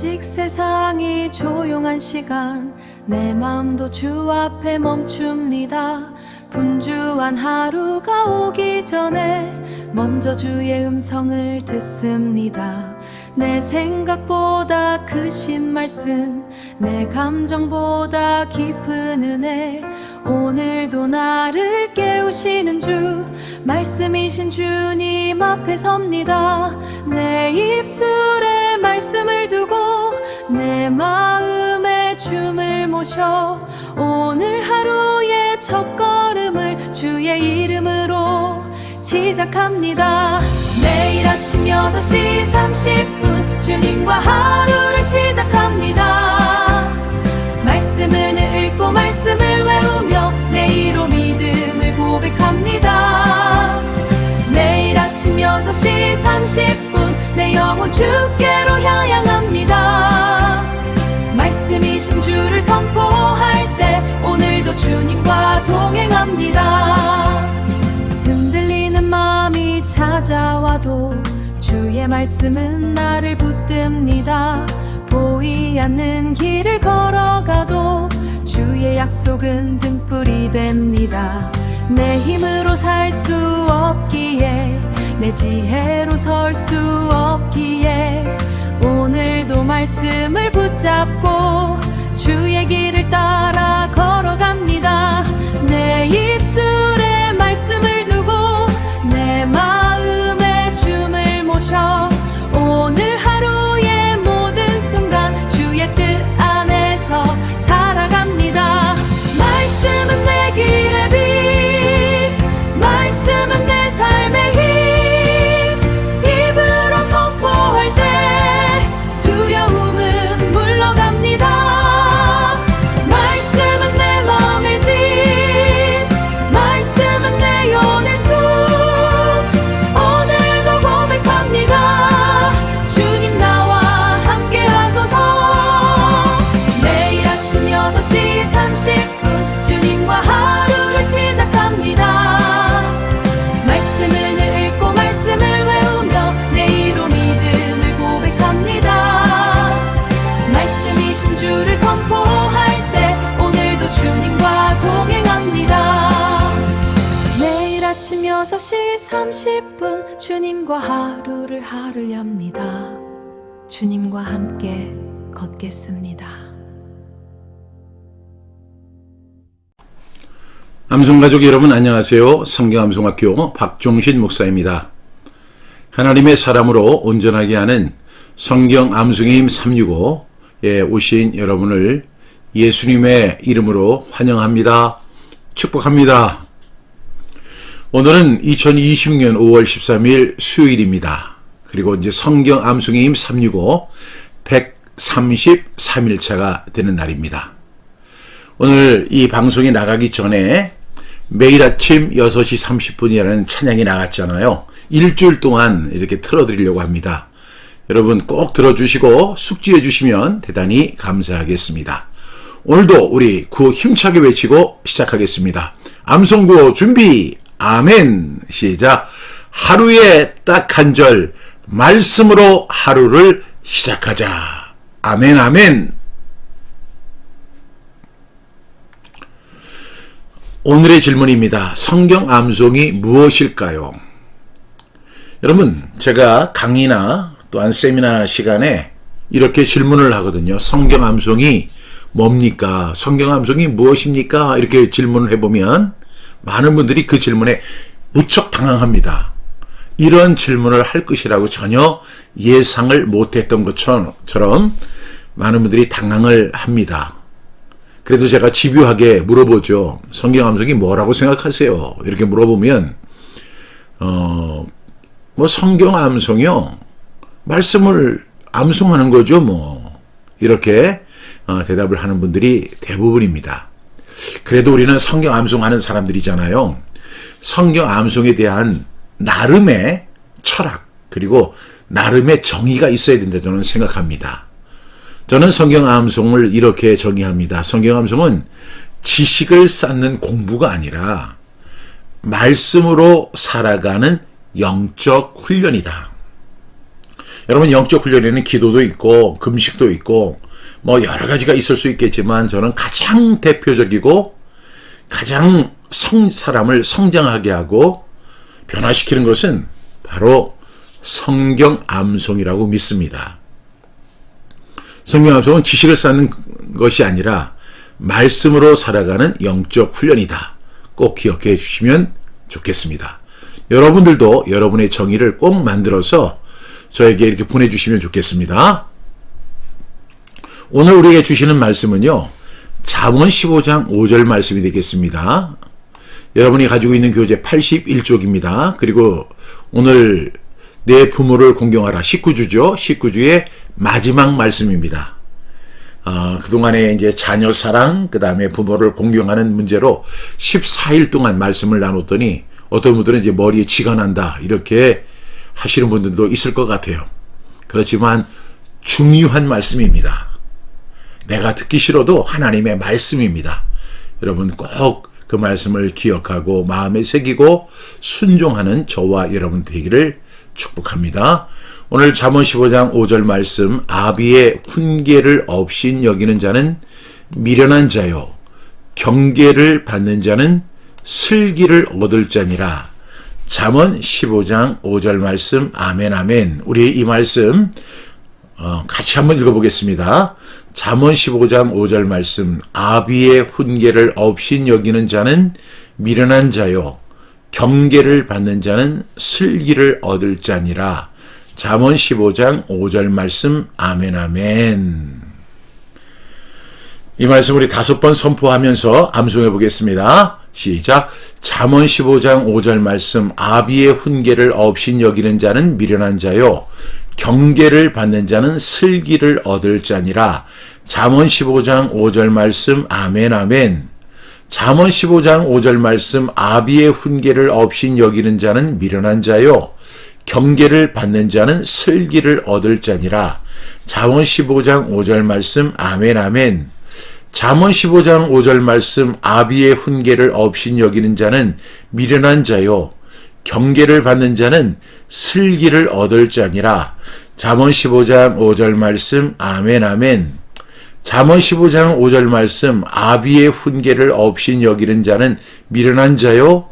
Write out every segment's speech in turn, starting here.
오직 세상이 조용한 시간 내 마음도 주 앞에 멈춥니다. 분주한 하루가 오기 전에 먼저 주의 음성을 듣습니다. 내 생각보다 크신 말씀, 내 감정보다 깊은 은혜, 오늘도 나를 깨우시는 주, 말씀이신 주님 앞에 섭니다. 내 입술에 말씀을 두고 내 마음에 춤을 모셔 오늘 하루의 첫걸음을 주의 이름으로 시작합니다. 매일 아침 6시 30분 주님과 하루를 시작합니다. 말씀을 읽고 말씀을 외우며 내일로 믿음을 고백합니다. 매일 아침 6시 30분 내 영혼 주께로 향합니다. 말씀이신 주를 선포할 때 오늘도 주님과 동행합니다. 흔들리는 마음이 찾아와도 주의 말씀은 나를 붙듭니다. 보이지 않는 길을 걸어가도 주의 약속은 등불이 됩니다. 내 힘으로 살 수 없기에 내 지혜로 설 수 없기에 오늘도 말씀을 붙잡고 주의 길을 따라 걸어갑니다. 내 입술에 말씀을 두고 내 마음에 춤을 모셔 오늘 하루의 모든 순간 주의 뜻 안에서 살아갑니다. 말씀은 내 길의 빛, 말씀은 내 삶의 힘, 입으로 선포할 때 두려움은 물러갑니다. 말씀은 내 마음의 집, 말씀은 내 영의 숲, 오늘도 고백합니다. 주님 나와 함께 하소서. 매일 아침 6시 30분 주님과 하루를 시작합니다. 말씀을 읽고 말씀을 외우며 내일로 믿음을 고백합니다. 말씀이신 주를 선포할 때 오늘도 주님과 동행합니다. 매일 아침 6시 30분 주님과 하루를 엽니다. 주님과 함께 걷겠습니다. 암송가족 여러분 안녕하세요. 성경암송학교 박종신 목사입니다. 하나님의 사람으로 온전하게 하는 성경암송의 힘 365에 오신 여러분을 예수님의 이름으로 환영합니다. 축복합니다. 오늘은 2020년 5월 13일 수요일입니다. 그리고 이제 성경암송의 힘 365 133일차가 되는 날입니다. 오늘 이 방송이 나가기 전에 매일 아침 6시 30분이라는 찬양이 나갔잖아요. 일주일 동안 이렇게 틀어드리려고 합니다. 여러분 꼭 들어주시고 숙지해 주시면 대단히 감사하겠습니다. 오늘도 우리 구호 힘차게 외치고 시작하겠습니다. 암송구호 준비, 아멘. 시작. 하루에 딱 한 절 말씀으로 하루를 시작하자. 아멘 아멘. 오늘의 질문입니다. 성경 암송이 무엇일까요? 여러분, 제가 강의나 또한 세미나 시간에 이렇게 질문을 하거든요. 성경 암송이 뭡니까? 성경 암송이 무엇입니까? 이렇게 질문을 해보면 많은 분들이 그 질문에 무척 당황합니다. 이런 질문을 할 것이라고 전혀 예상을 못했던 것처럼 많은 분들이 당황을 합니다. 그래도 제가 집요하게 물어보죠. 성경 암송이 뭐라고 생각하세요? 이렇게 물어보면 뭐 성경 암송이요? 말씀을 암송하는 거죠 뭐. 이렇게 대답을 하는 분들이 대부분입니다. 그래도 우리는 성경 암송하는 사람들이잖아요. 성경 암송에 대한 나름의 철학 그리고 나름의 정의가 있어야 된다 저는 생각합니다. 저는 성경 암송을 이렇게 정의합니다. 성경 암송은 지식을 쌓는 공부가 아니라 말씀으로 살아가는 영적 훈련이다. 여러분, 영적 훈련에는 기도도 있고 금식도 있고 뭐 여러 가지가 있을 수 있겠지만, 저는 가장 대표적이고 가장 사람을 성장하게 하고 변화시키는 것은 바로 성경 암송이라고 믿습니다. 성경 암송은 지식을 쌓는 것이 아니라 말씀으로 살아가는 영적 훈련이다. 꼭 기억해 주시면 좋겠습니다. 여러분들도 여러분의 정의를 꼭 만들어서 저에게 이렇게 보내주시면 좋겠습니다. 오늘 우리에게 주시는 말씀은요, 잠언 15장 5절 말씀이 되겠습니다. 여러분이 가지고 있는 교재 81쪽입니다. 그리고 오늘 내 부모를 공경하라 19주죠. 19주의 마지막 말씀입니다. 그동안에 이제 자녀 사랑, 그 다음에 부모를 공경하는 문제로 14일 동안 말씀을 나눴더니 어떤 분들은 이제 머리에 쥐가 난다, 이렇게 하시는 분들도 있을 것 같아요. 그렇지만 중요한 말씀입니다. 내가 듣기 싫어도 하나님의 말씀입니다. 여러분 꼭 그 말씀을 기억하고 마음에 새기고 순종하는 저와 여러분 되기를 축복합니다. 오늘 잠언 15장 5절 말씀, 아비의 훈계를 없인 여기는 자는 미련한 자요, 경계를 받는 자는 슬기를 얻을 자니라. 잠언 15장 5절 말씀, 아멘 아멘. 우리 이 말씀 같이 한번 읽어보겠습니다. 잠언 15장 5절 말씀, 아비의 훈계를 없인 여기는 자는 미련한 자요, 경계를 받는 자는 슬기를 얻을 자니라. 잠언 15장 5절 말씀, 아멘 아멘. 이 말씀 우리 5번 선포하면서 암송해 보겠습니다. 시작. 잠언 15장 5절 말씀, 아비의 훈계를 없인 여기는 자는 미련한 자요, 경계를 받는 자는 슬기를 얻을 자니라. 잠언 15장 5절 말씀, 아멘 아멘. 잠언 15장 5절 말씀, 아비의 훈계를 없인 여기는 자는 미련한 자요, 경계를 받는 자는 슬기를 얻을 자니라. 잠언 15장 5절 말씀, 아멘 아멘. 잠언 15장 5절 말씀, 아비의 훈계를 없인 여기는 자는 미련한 자요, 경계를 받는 자는 슬기를 얻을 자니라. 잠언 15장 5절 말씀, 아멘 아멘. 잠언 15장 5절 말씀, 아비의 훈계를 없인 여기는 자는 미련한 자요,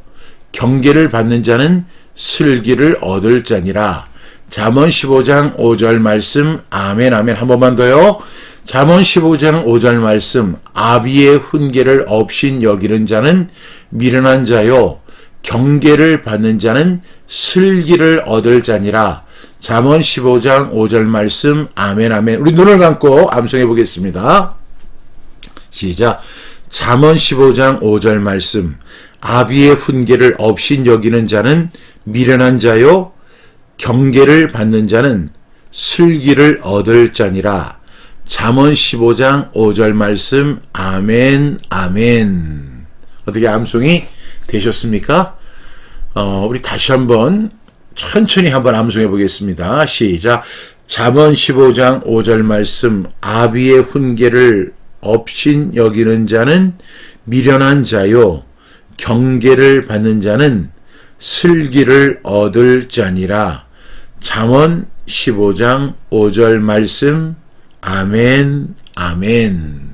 경계를 받는 자는 슬기를 얻을 자니라. 잠언 15장 5절 말씀, 아멘 아멘. 한 번만 더요. 잠언 15장 5절 말씀, 아비의 훈계를 없인 여기는 자는 미련한 자요, 경계를 받는 자는 슬기를 얻을 자니라. 잠언 15장 5절 말씀, 아멘 아멘. 우리 눈을 감고 암송해 보겠습니다. 시작. 잠언 15장 5절 말씀, 아비의 훈계를 없인 여기는 자는 미련한 자요, 경계를 받는 자는 슬기를 얻을 자니라. 잠언 15장 5절 말씀, 아멘 아멘. 어떻게 암송이 되셨습니까? 우리 다시 한번 천천히 한번 암송해 보겠습니다. 시작. 잠언 15장 5절 말씀, 아비의 훈계를 없인 여기는 자는 미련한 자요, 경계를 받는 자는 슬기를 얻을 자니라. 잠언 15장 5절 말씀, 아멘 아멘.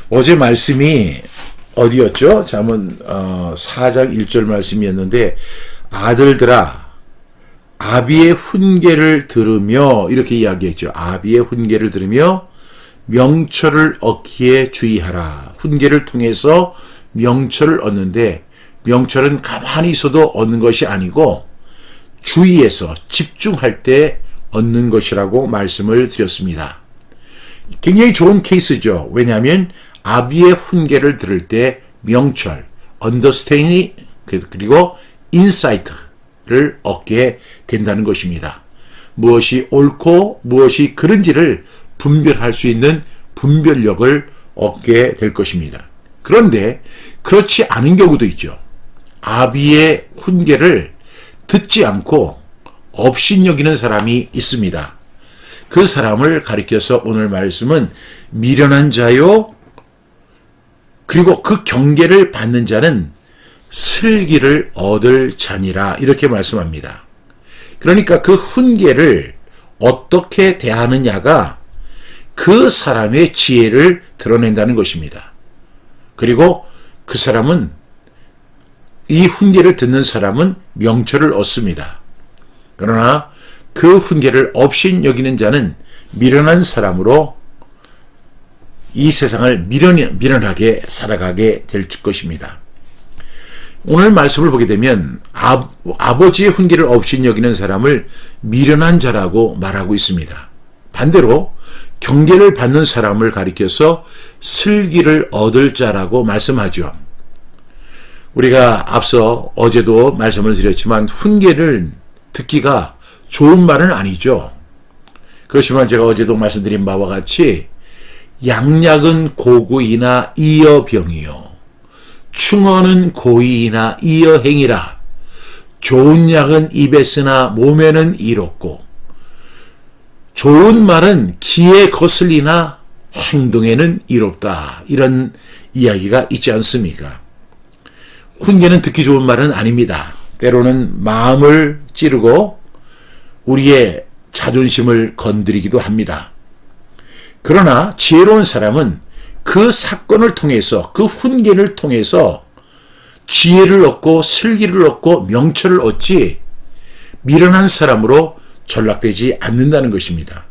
어제 말씀이 어디였죠? 잠언 4장 1절 말씀이었는데, 아들들아 아비의 훈계를 들으며, 이렇게 이야기했죠. 아비의 훈계를 들으며 명철을 얻기에 주의하라. 훈계를 통해서 명철을 얻는데, 명철은 가만히 있어도 얻는 것이 아니고 주의해서 집중할 때 얻는 것이라고 말씀을 드렸습니다. 굉장히 좋은 케이스죠. 왜냐하면 아비의 훈계를 들을 때 명철, understanding, 그리고 insight를 얻게 된다는 것입니다. 무엇이 옳고 무엇이 그른지를 분별할 수 있는 분별력을 얻게 될 것입니다. 그런데 그렇지 않은 경우도 있죠. 아비의 훈계를 듣지 않고 업신여기는 사람이 있습니다. 그 사람을 가리켜서 오늘 말씀은 미련한 자요, 그리고 그 경계를 받는 자는 슬기를 얻을 자니라, 이렇게 말씀합니다. 그러니까 그 훈계를 어떻게 대하느냐가 그 사람의 지혜를 드러낸다는 것입니다. 그리고 그 사람은, 이 훈계를 듣는 사람은 명철을 얻습니다. 그러나 그 훈계를 업신여기는 자는 미련한 사람으로 이 세상을 미련하게 살아가게 될 것입니다. 오늘 말씀을 보게 되면 아버지의 훈계를 업신여기는 사람을 미련한 자라고 말하고 있습니다. 반대로 경계를 받는 사람을 가리켜서 슬기를 얻을 자라고 말씀하죠. 우리가 앞서 어제도 말씀을 드렸지만 훈계를 듣기가 좋은 말은 아니죠. 그렇지만 제가 어제도 말씀드린 바와 같이 양약은 고구이나 이어병이요 충언은 고의이나 이어행이라. 좋은 약은 입에 쓰나 몸에는 이롭고 좋은 말은 귀에 거슬리나 행동에는 이롭다. 이런 이야기가 있지 않습니까? 훈계는 듣기 좋은 말은 아닙니다. 때로는 마음을 찌르고 우리의 자존심을 건드리기도 합니다. 그러나 지혜로운 사람은 그 사건을 통해서, 그 훈계를 통해서 지혜를 얻고 슬기를 얻고 명철을 얻지 미련한 사람으로 전락되지 않는다는 것입니다.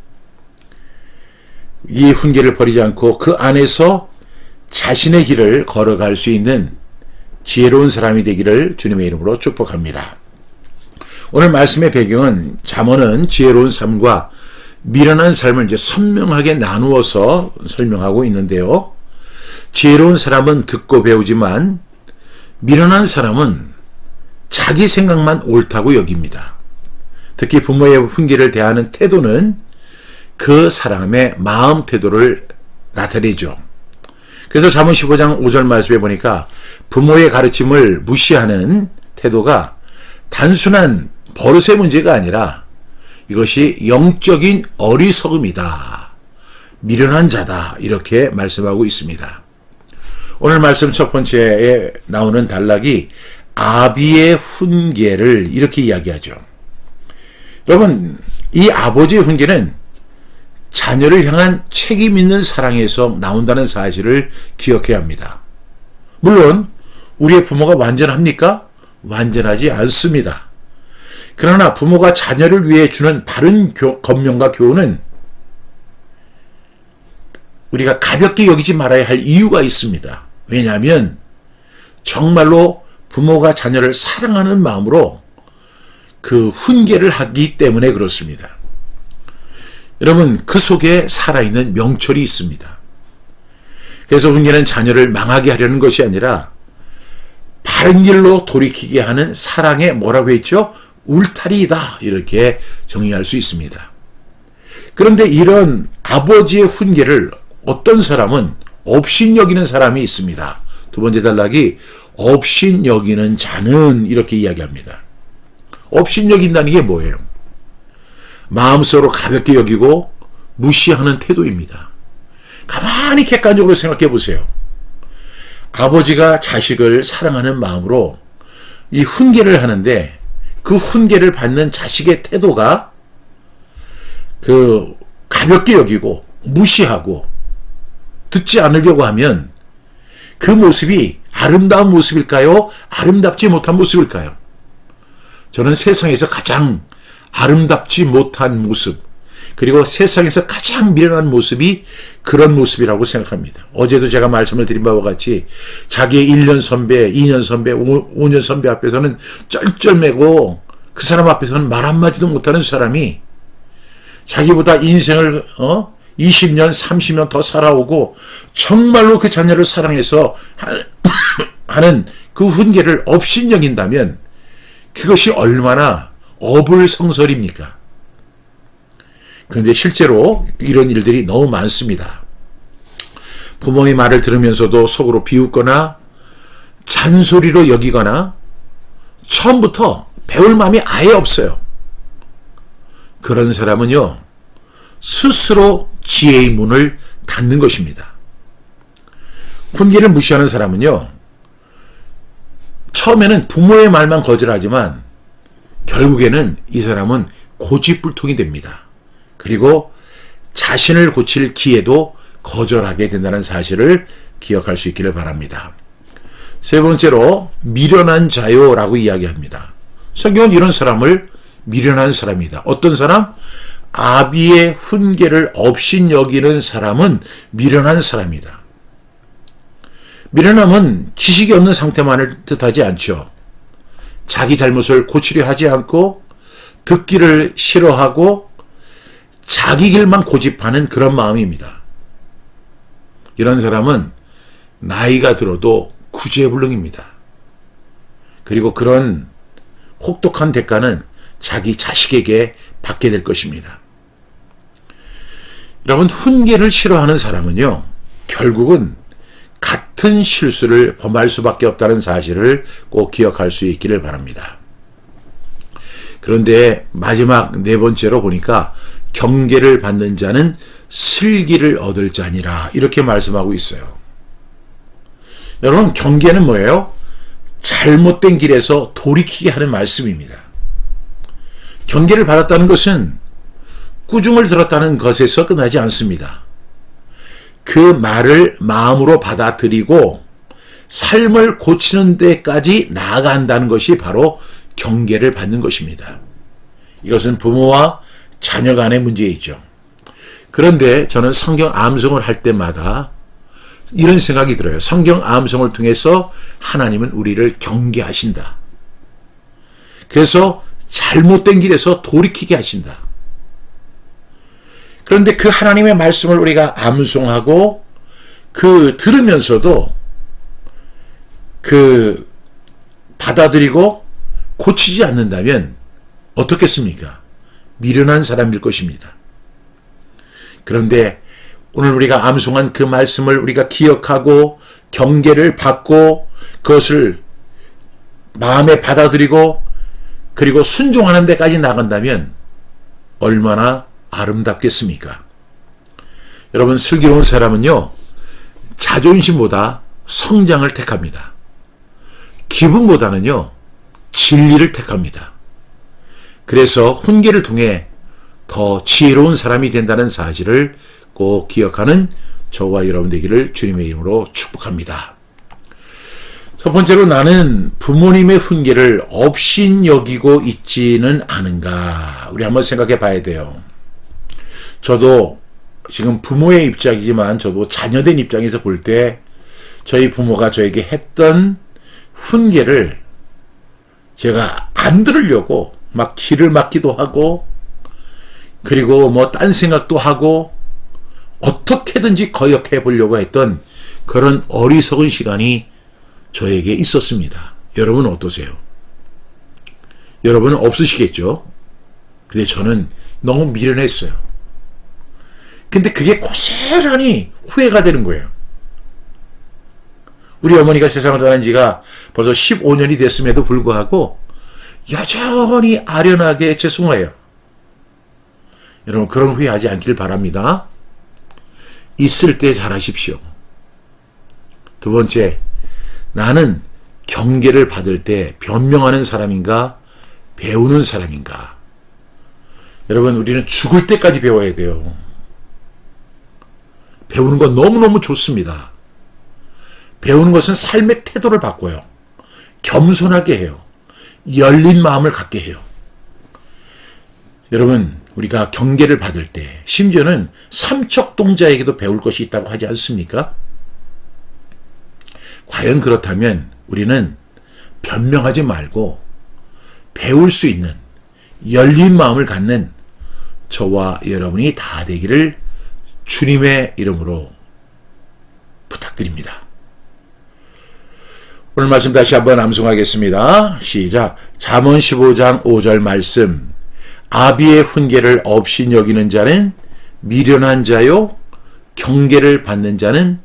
이 훈계를 버리지 않고 그 안에서 자신의 길을 걸어갈 수 있는 지혜로운 사람이 되기를 주님의 이름으로 축복합니다. 오늘 말씀의 배경은 잠언은 지혜로운 삶과 미련한 삶을 이제 선명하게 나누어서 설명하고 있는데요. 지혜로운 사람은 듣고 배우지만 미련한 사람은 자기 생각만 옳다고 여깁니다. 특히 부모의 훈계를 대하는 태도는 그 사람의 마음 태도를 나타내죠. 그래서 잠언 15장 5절 말씀에 보니까 부모의 가르침을 무시하는 태도가 단순한 버릇의 문제가 아니라 이것이 영적인 어리석음이다. 미련한 자다. 이렇게 말씀하고 있습니다. 오늘 말씀 첫 번째에 나오는 단락이 아비의 훈계를 이렇게 이야기하죠. 여러분, 이 아버지의 훈계는 자녀를 향한 책임 있는 사랑에서 나온다는 사실을 기억해야 합니다. 물론 우리의 부모가 완전합니까? 완전하지 않습니다. 그러나 부모가 자녀를 위해 주는 바른 권면과 교훈은 우리가 가볍게 여기지 말아야 할 이유가 있습니다. 왜냐하면 정말로 부모가 자녀를 사랑하는 마음으로 그 훈계를 하기 때문에 그렇습니다. 여러분, 그 속에 살아있는 명철이 있습니다. 그래서 훈계는 자녀를 망하게 하려는 것이 아니라 바른 길로 돌이키게 하는 사랑의 뭐라고 했죠? 울타리이다. 이렇게 정의할 수 있습니다. 그런데 이런 아버지의 훈계를 어떤 사람은 업신여기는 사람이 있습니다. 두 번째 단락이 업신여기는 자는 이렇게 이야기합니다. 업신여긴다는 게 뭐예요? 마음속으로 가볍게 여기고 무시하는 태도입니다. 가만히 객관적으로 생각해 보세요. 아버지가 자식을 사랑하는 마음으로 이 훈계를 하는데 그 훈계를 받는 자식의 태도가 그 가볍게 여기고 무시하고 듣지 않으려고 하면 그 모습이 아름다운 모습일까요? 아름답지 못한 모습일까요? 저는 세상에서 가장 아름답지 못한 모습, 그리고 세상에서 가장 미련한 모습이 그런 모습이라고 생각합니다. 어제도 제가 말씀을 드린 바와 같이 자기의 1년 선배, 2년 선배, 5년 선배 앞에서는 쩔쩔매고 그 사람 앞에서는 말 한마디도 못하는 사람이 자기보다 인생을 20년, 30년 더 살아오고 정말로 그 자녀를 사랑해서 하는 그 훈계를 업신여긴다면 그것이 얼마나 어불성설입니까? 그런데 실제로 이런 일들이 너무 많습니다. 부모의 말을 들으면서도 속으로 비웃거나 잔소리로 여기거나 처음부터 배울 마음이 아예 없어요. 그런 사람은요, 스스로 지혜의 문을 닫는 것입니다. 훈계를 무시하는 사람은요, 처음에는 부모의 말만 거절하지만 결국에는 이 사람은 고집불통이 됩니다. 그리고 자신을 고칠 기회도 거절하게 된다는 사실을 기억할 수 있기를 바랍니다. 세 번째로 미련한 자요라고 이야기합니다. 성경은 이런 사람을 미련한 사람이다. 어떤 사람? 아비의 훈계를 업신여기는 사람은 미련한 사람이다. 미련함은 지식이 없는 상태만을 뜻하지 않죠. 자기 잘못을 고치려 하지 않고 듣기를 싫어하고 자기 길만 고집하는 그런 마음입니다. 이런 사람은 나이가 들어도 구제불능입니다. 그리고 그런 혹독한 대가는 자기 자식에게 받게 될 것입니다. 여러분, 훈계를 싫어하는 사람은요, 결국은 같은 실수를 범할 수밖에 없다는 사실을 꼭 기억할 수 있기를 바랍니다. 그런데 마지막 네 번째로 보니까 경계를 받는 자는 슬기를 얻을 자니라 이렇게 말씀하고 있어요. 여러분, 경계는 뭐예요? 잘못된 길에서 돌이키게 하는 말씀입니다. 경계를 받았다는 것은 꾸중을 들었다는 것에서 끝나지 않습니다. 그 말을 마음으로 받아들이고 삶을 고치는 데까지 나아간다는 것이 바로 경계를 받는 것입니다. 이것은 부모와 자녀 간의 문제이죠. 그런데 저는 성경 암송을 할 때마다 이런 생각이 들어요. 성경 암송을 통해서 하나님은 우리를 경계하신다. 그래서 잘못된 길에서 돌이키게 하신다. 그런데 그 하나님의 말씀을 우리가 암송하고 들으면서도 받아들이고 고치지 않는다면 어떻겠습니까? 미련한 사람일 것입니다. 그런데 오늘 우리가 암송한 그 말씀을 우리가 기억하고 경계를 받고 그것을 마음에 받아들이고 그리고 순종하는 데까지 나간다면 얼마나 아름답겠습니까? 여러분, 슬기로운 사람은요, 자존심보다 성장을 택합니다. 기분보다는요, 진리를 택합니다. 그래서 훈계를 통해 더 지혜로운 사람이 된다는 사실을 꼭 기억하는 저와 여러분 되기를 주님의 이름으로 축복합니다. 첫 번째로, 나는 부모님의 훈계를 업신여기고 있지는 않은가? 우리 한번 생각해 봐야 돼요. 저도 지금 부모의 입장이지만 저도 자녀된 입장에서 볼 때 저희 부모가 저에게 했던 훈계를 제가 안 들으려고 막 길을 막기도 하고 그리고 뭐 딴 생각도 하고 어떻게든지 거역해 보려고 했던 그런 어리석은 시간이 저에게 있었습니다. 여러분은 어떠세요? 여러분은 없으시겠죠? 근데 저는 너무 미련했어요. 근데 그게 고스란히 후회가 되는 거예요. 우리 어머니가 세상을 떠난 지가 벌써 15년이 됐음에도 불구하고 여전히 아련하게 죄송해요. 여러분, 그런 후회하지 않길 바랍니다. 있을 때 잘하십시오. 두 번째, 나는 경계를 받을 때 변명하는 사람인가 배우는 사람인가? 여러분, 우리는 죽을 때까지 배워야 돼요. 배우는 건 너무너무 좋습니다. 배우는 것은 삶의 태도를 바꿔요. 겸손하게 해요. 열린 마음을 갖게 해요. 여러분, 우리가 경계를 받을 때 심지어는 삼척동자에게도 배울 것이 있다고 하지 않습니까? 과연 그렇다면 우리는 변명하지 말고 배울 수 있는 열린 마음을 갖는 저와 여러분이 다 되기를 주님의 이름으로 부탁드립니다. 오늘 말씀 다시 한번 암송하겠습니다. 시작. 잠언 15장 5절 말씀. 아비의 훈계를 업신여기는 자는 미련한 자요, 경계를 받는 자는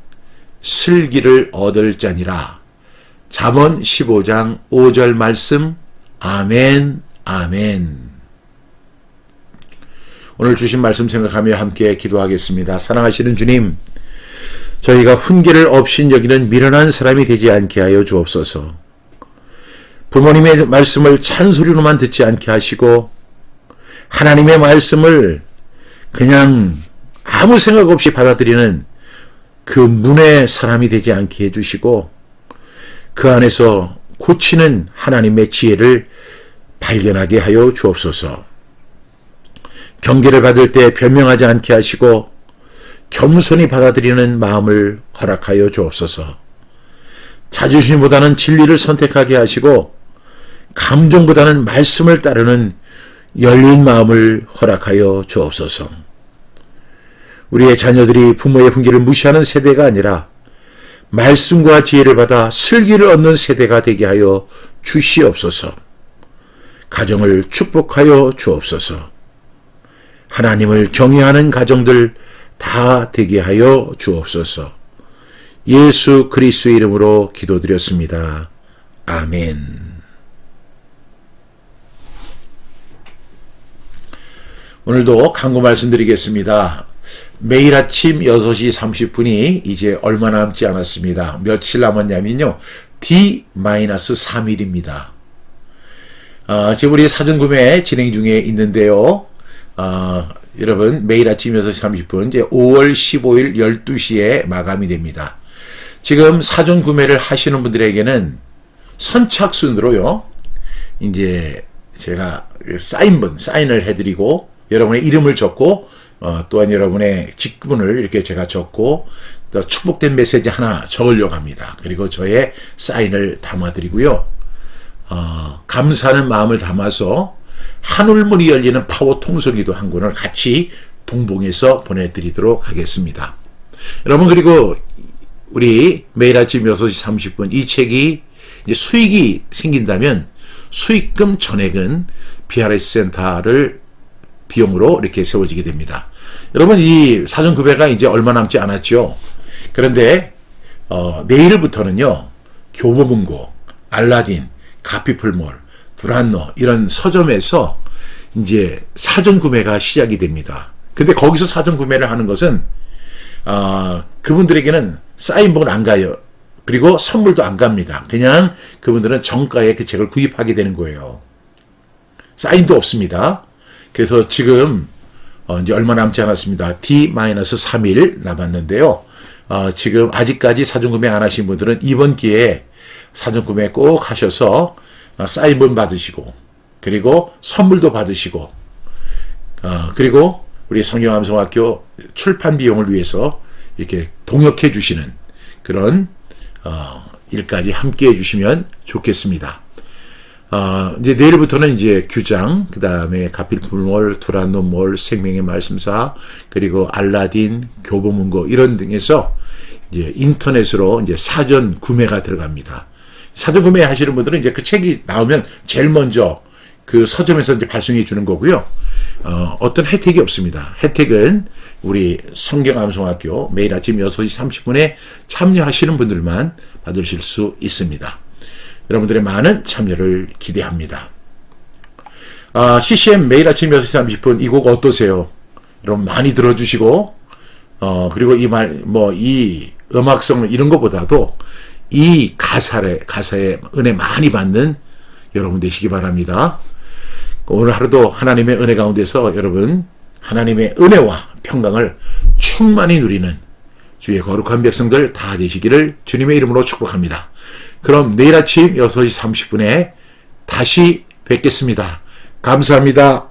슬기를 얻을 자니라. 잠언 15장 5절 말씀. 아멘, 아멘. 오늘 주신 말씀 생각하며 함께 기도하겠습니다. 사랑하시는 주님, 저희가 훈계를 업신여기는 미련한 사람이 되지 않게 하여 주옵소서. 부모님의 말씀을 찬소리로만 듣지 않게 하시고 하나님의 말씀을 그냥 아무 생각 없이 받아들이는 그 문의 사람이 되지 않게 해주시고 그 안에서 고치는 하나님의 지혜를 발견하게 하여 주옵소서. 경계를 받을 때 변명하지 않게 하시고 겸손히 받아들이는 마음을 허락하여 주옵소서. 자존심보다는 진리를 선택하게 하시고 감정보다는 말씀을 따르는 열린 마음을 허락하여 주옵소서. 우리의 자녀들이 부모의 훈계를 무시하는 세대가 아니라 말씀과 지혜를 받아 슬기를 얻는 세대가 되게 하여 주시옵소서. 가정을 축복하여 주옵소서. 하나님을 경외하는 가정들 다 되게 하여 주옵소서. 예수 그리스도의 이름으로 기도드렸습니다. 아멘. 오늘도 강구 말씀드리겠습니다. 매일 아침 6시 30분이 이제 얼마 남지 않았습니다. 며칠 남았냐면요. D-3일입니다. 지금 우리 사전구매 진행 중에 있는데요. 여러분 매일 아침 6시 30분 이제 5월 15일 12시에 마감이 됩니다. 지금 사전구매를 하시는 분들에게는 선착순으로요. 이제 제가 사인을 해드리고 여러분의 이름을 적고 또한 여러분의 직분을 이렇게 제가 적고 또 축복된 메시지 하나 적으려고 합니다. 그리고 저의 사인을 담아드리고요. 감사하는 마음을 담아서 한울문이 열리는 파워 통솔기도 한 권을 같이 동봉해서 보내드리도록 하겠습니다. 여러분 그리고 우리 매일 아침 6시 30분 이 책이 이제 수익이 생긴다면 수익금 전액은 BRS 센터를 비용으로 이렇게 세워지게 됩니다. 여러분 이 사전 구매가 이제 얼마 남지 않았죠. 그런데 내일부터는요. 교보문고, 알라딘, 가피풀몰, 두란노 이런 서점에서 이제 사전 구매가 시작이 됩니다. 근데 거기서 사전 구매를 하는 것은 그분들에게는 사인본은 안 가요. 그리고 선물도 안 갑니다. 그냥 그분들은 정가에 그 책을 구입하게 되는 거예요. 사인도 없습니다. 그래서 지금 이제 얼마 남지 않았습니다. D-3일 남았는데요. 지금 아직까지 사전구매 안 하신 분들은 이번 기회에 사전구매 꼭 하셔서 사인본 받으시고 그리고 선물도 받으시고 그리고 우리 성경암송학교 출판 비용을 위해서 이렇게 동역해 주시는 그런 일까지 함께 해주시면 좋겠습니다. 이제 내일부터는 이제 규장, 그 다음에 가필풀몰, 두란노몰, 생명의 말씀사, 그리고 알라딘, 교보문고 이런 등에서 이제 인터넷으로 이제 사전 구매가 들어갑니다. 사전 구매 하시는 분들은 이제 그 책이 나오면 제일 먼저 그 서점에서 이제 발송해 주는 거고요. 어떤 혜택이 없습니다. 혜택은 우리 성경암송학교 매일 아침 6시 30분에 참여하시는 분들만 받으실 수 있습니다. 여러분들의 많은 참여를 기대합니다. CCM 매일 아침 6시 30분 이 곡 어떠세요? 여러분 많이 들어주시고 그리고 이 음악성 이런 것보다도 이 가사에 은혜 많이 받는 여러분 되시기 바랍니다. 오늘 하루도 하나님의 은혜 가운데서 여러분 하나님의 은혜와 평강을 충만히 누리는 주의 거룩한 백성들 다 되시기를 주님의 이름으로 축복합니다. 그럼 내일 아침 6시 30분에 다시 뵙겠습니다. 감사합니다.